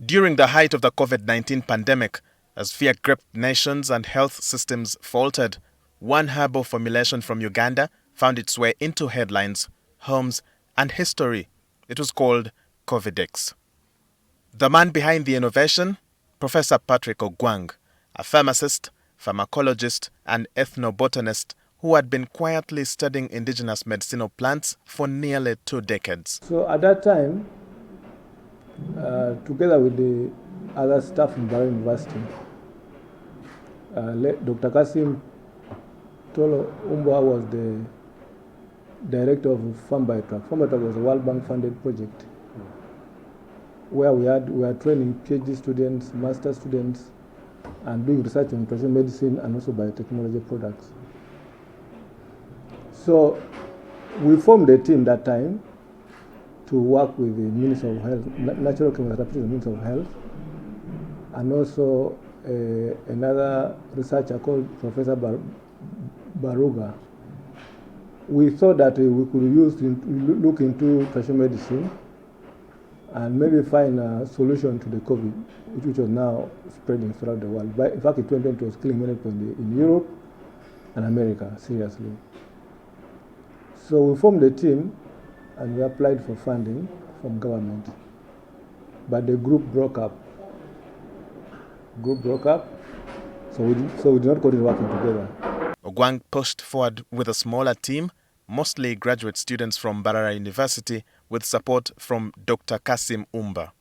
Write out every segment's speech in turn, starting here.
During the height of the COVID-19 pandemic, as fear gripped nations and health systems faltered, one herbal formulation from Uganda found its way into headlines, homes, and history. It was called Covidex. The man behind the innovation, Professor Patrick Ogwang, a pharmacist, pharmacologist, and ethnobotanist who had been quietly studying indigenous medicinal plants for nearly 2 decades. So at that time, together with the other staff in Barrow University, Dr. Kasim Tolo Umbwa was the director of Farm by Truck. Farm by Truck was a World Bank funded project where we were training PhD students, master students, and doing research on traditional medicine and also biotechnology products. So we formed a team that time to work with the Minister of Health, Natural Chemotherapy, the Minister of Health, and also another researcher called Professor Baruga. We thought that we could look into traditional medicine and maybe find a solution to the COVID, which was now spreading throughout the world. But in fact, in 2020, it was killing many people in Europe and America, seriously. So we formed a team and we applied for funding from government. But the group broke up. So we did not continue working together. Ogwang pushed forward with a smaller team, mostly graduate students from Barara University, with support from Dr. Kasim Umba.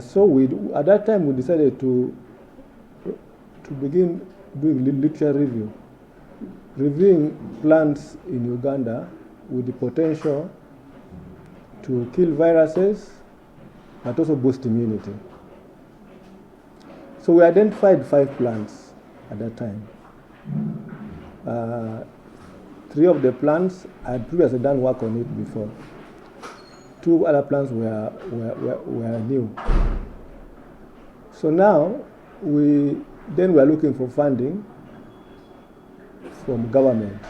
So at that time we decided to begin doing literature review, reviewing plants in Uganda with the potential to kill viruses but also boost immunity. So we identified 5 plants at that time. 3 of the plants I had previously done work on it before. 2 other plants were new. So now we were looking for funding from government.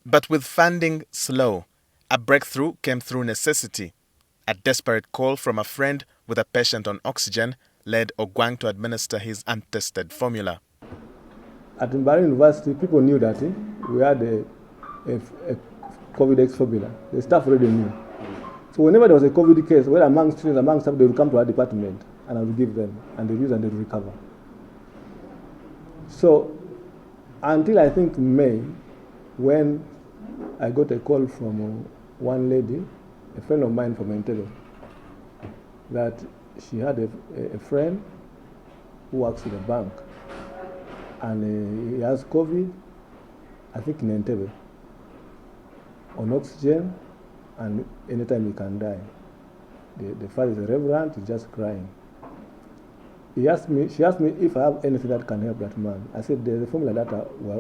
But with funding slow, a breakthrough came through necessity. A desperate call from a friend with a patient on oxygen led Ogwang to administer his untested formula. At Barrow University, people knew that we had a Covidex formula. The staff already knew. So whenever there was a COVID case, whether among students, among staff, they would come to our department and I would give them, and they use and they would recover. So until I think May, when I got a call from one lady, a friend of mine from Entebbe, that she had a friend who works in a bank, and he has COVID, I think in Entebbe, on oxygen, and anytime he can die. The father is a reverend, he's just crying. She asked me if I have anything that can help that man. I said there's a formula that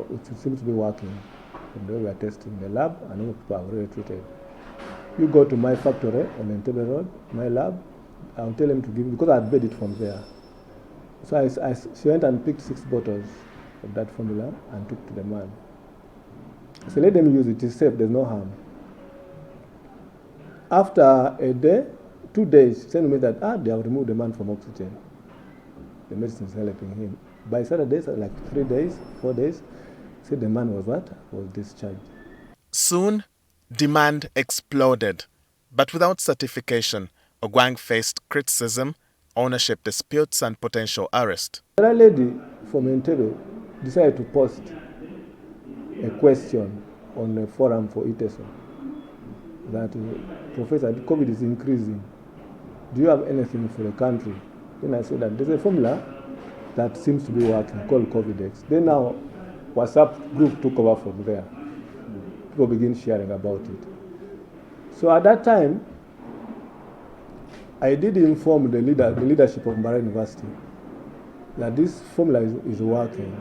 it seems to be working from the way we are testing the lab, and all people are already treated. You go to my factory on Entebbe Road, my lab, I'll tell him to give you, because I bid it from there. So she went and picked 6 bottles of that formula and took to the man. I said, let them use it, it's safe, there's no harm. After a day, 2 days, she sent me that they have removed the man from oxygen. The medicine is helping him. By Saturdays, like 3 days, 4 days, said the man was discharged. Soon, demand exploded. But without certification, Ogwang faced criticism, ownership disputes, and potential arrest. A lady from Entebbe decided to post a question on a forum for ITESO that, Professor, COVID is increasing. Do you have anything for the country? Then I said that there's a formula that seems to be working called Covidex. Then now WhatsApp group took over from there. People begin sharing about it. So at that time, I did inform the leadership of Barrow University that this formula is working.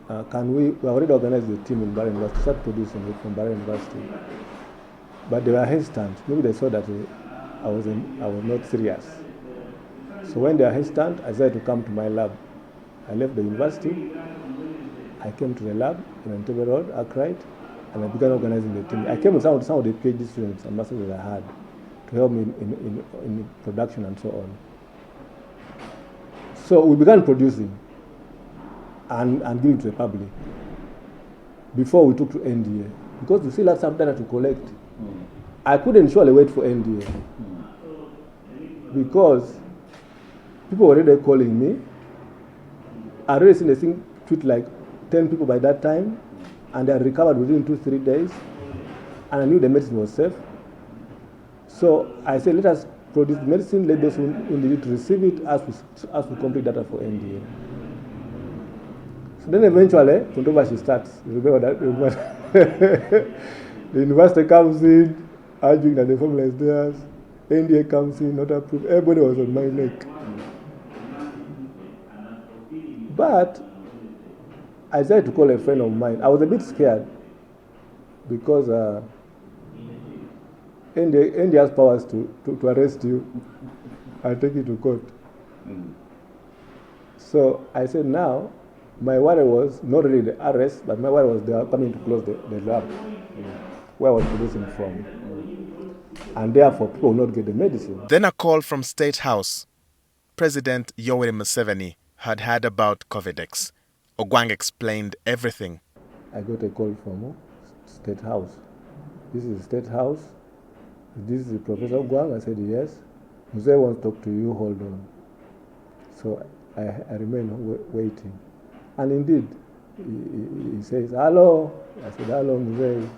We already organized the team in Barrow University, start producing it from Barrow University. But they were hesitant. Maybe they saw that I was not serious. So when they are hesitant, I decided to come to my lab. I left the university. I came to the lab in Entebbe Road, Arkwright, and I began organizing the team. I came with some of the PhD students and masters that I had to help me in production and so on. So we began producing and giving to the public before we took to NDA, because we still had some data to collect. I couldn't surely wait for NDA because people were already calling me. I already seen the thing treat like 10 people by that time, and they had recovered within 2-3 days, and I knew the medicine was safe. So I said, let us produce medicine, let those who need it receive it as we complete data for NDA. So then eventually, controversy starts. Remember that? The university comes in, arguing that the formula is theirs. NDA comes in, not approved. Everybody was on my neck. But I decided to call a friend of mine. I was a bit scared because NDA has powers to arrest you and take you to court. So I said, now, my worry was not really the arrest, but my worry was they are coming to close the lab where I was producing from. And therefore, people will not get the medicine. Then a call from State House. President Yoweri Museveni had heard about Covidex. Ogwang explained everything. I got a call from State House. This is State House. This is Professor Ogwang. I said, yes. Museveni wants to talk to you, hold on. So I remained waiting. And indeed, he says, hello. I said, hello, Museveni.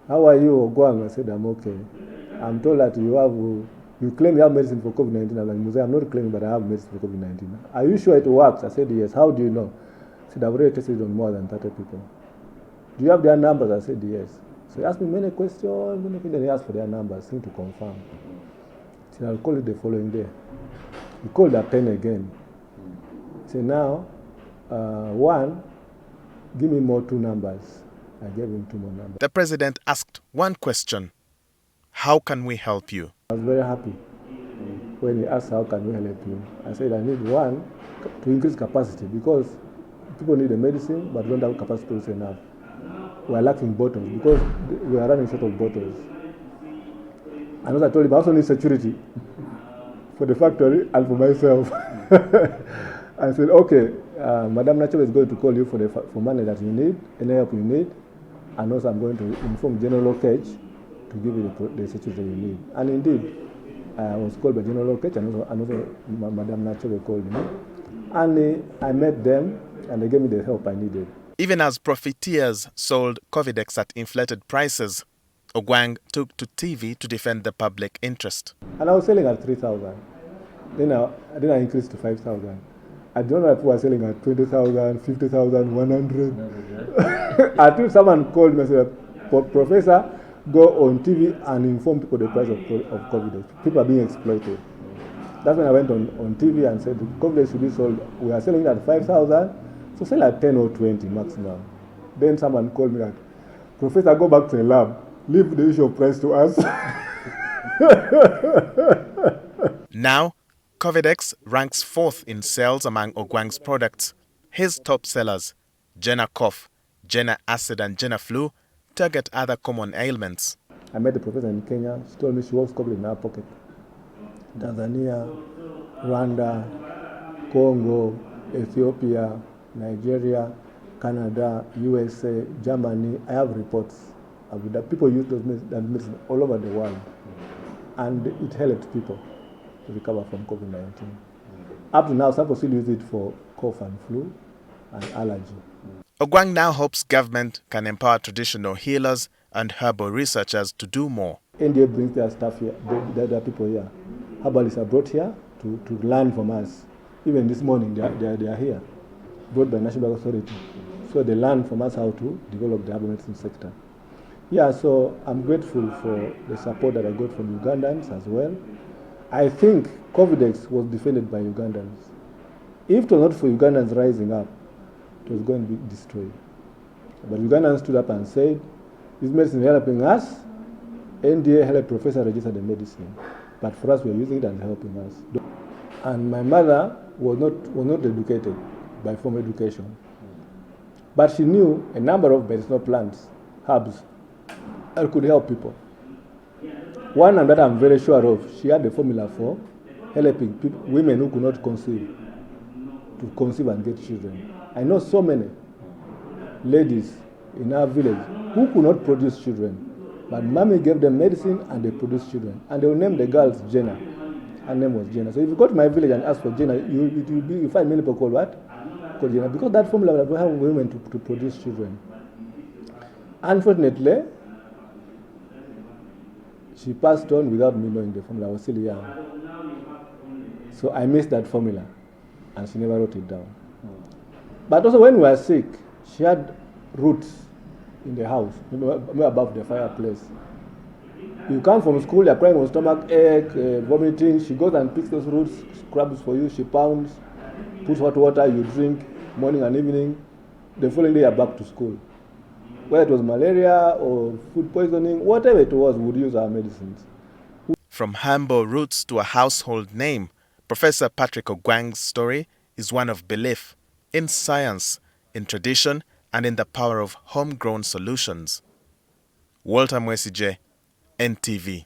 How are you, Ogwang? I said, I'm okay. I'm told that you claim you have medicine for COVID-19. I'm like, Museveni, I'm not claiming, but I have medicine for COVID-19. Are you sure it works? I said, yes. How do you know? I said, I've already tested it on more than 30 people. Do you have their numbers? I said, yes. So he asked me many questions, then he asked for their numbers, seemed to confirm. He said, I'll call you the following day. He called at 10 again. He said, now, one, give me more 2 numbers. I gave him 2 more numbers. The president asked one question. How can we help you? I was very happy when he asked, how can we help you? I said, I need one, to increase capacity, because people need the medicine, but don't have capacity to produce enough. We are lacking bottles, because we are running short of bottles. And as I told him, I also need security for the factory and for myself. I said, okay, Madam Nacho is going to call you for money that you need, any help you need, and also I'm going to inform General Okech to give you the security you need. And indeed, I was called by General Okech, and also Madam Nacho called me. And I met them, and they gave me the help I needed. Even as profiteers sold Covidex at inflated prices, Ogwang took to TV to defend the public interest. And I was selling at 3,000. Then I increased to 5,000. I don't know if people were selling at 20,000, 50,000, 100. Until someone called me and said, Professor, go on TV and inform people the price of Covidex. People are being exploited. That's when I went on TV and said, Covidex should be sold. We are selling it at 5,000. So sell at 10 or 20 maximum. Then someone called me like, Professor, go back to the lab. Leave the issue of price to us. Now, Covidex ranks 4th in sales among Ogwang's products. His top sellers, Jenna Cough, Jenna Acid and Jenna Flu, target other common ailments. I met the professor in Kenya. She told me she works Covidex in her pocket. Tanzania, Rwanda, Congo, Ethiopia, Nigeria, Canada, USA, Germany. I have reports of that. People use those medicine all over the world. And it helped people to recover from COVID-19. Up to now, some people still use it for cough and flu and allergy. Ogwang now hopes government can empower traditional healers and herbal researchers to do more. NDA brings their staff here, their people here. Herbalists are brought here to learn from us. Even this morning, they are here, brought by National Authority. So they learn from us how to develop the herbal medicine sector. Yeah, so I'm grateful for the support that I got from Ugandans as well. I think Covidex was defended by Ugandans. If it was not for Ugandans rising up, it was going to be destroyed. But Ugandans stood up and said, this medicine is helping us. NDA helped Professor register the medicine. But for us, we are using it and helping us. And my mother was not educated by formal education. But she knew a number of medicinal plants, herbs, that could help people. One that I'm very sure of, she had the formula for helping women who could not conceive. to conceive and get children. I know so many ladies in our village who could not produce children, but mommy gave them medicine and they produced children. And they will name the girls Jenna. Her name was Jenna. So if you go to my village and ask for Jenna, you find many people called what? Called Jenna. Because that formula will help women to produce children. Unfortunately, she passed on without me knowing the formula. I was still young. So I missed that formula, and she never wrote it down. But also when we were sick, she had roots in the house, above the fireplace. You come from school, you're crying with stomach ache, vomiting. She goes and picks those roots, scrubs for you, she pounds, puts hot water, you drink morning and evening. The following day you're back to school. Whether it was malaria or food poisoning, whatever it was, we would use our medicines. From humble roots to a household name, Professor Patrick Ogwang's story is one of belief in science, in tradition, and in the power of homegrown solutions. Walter Mwesije, NTV.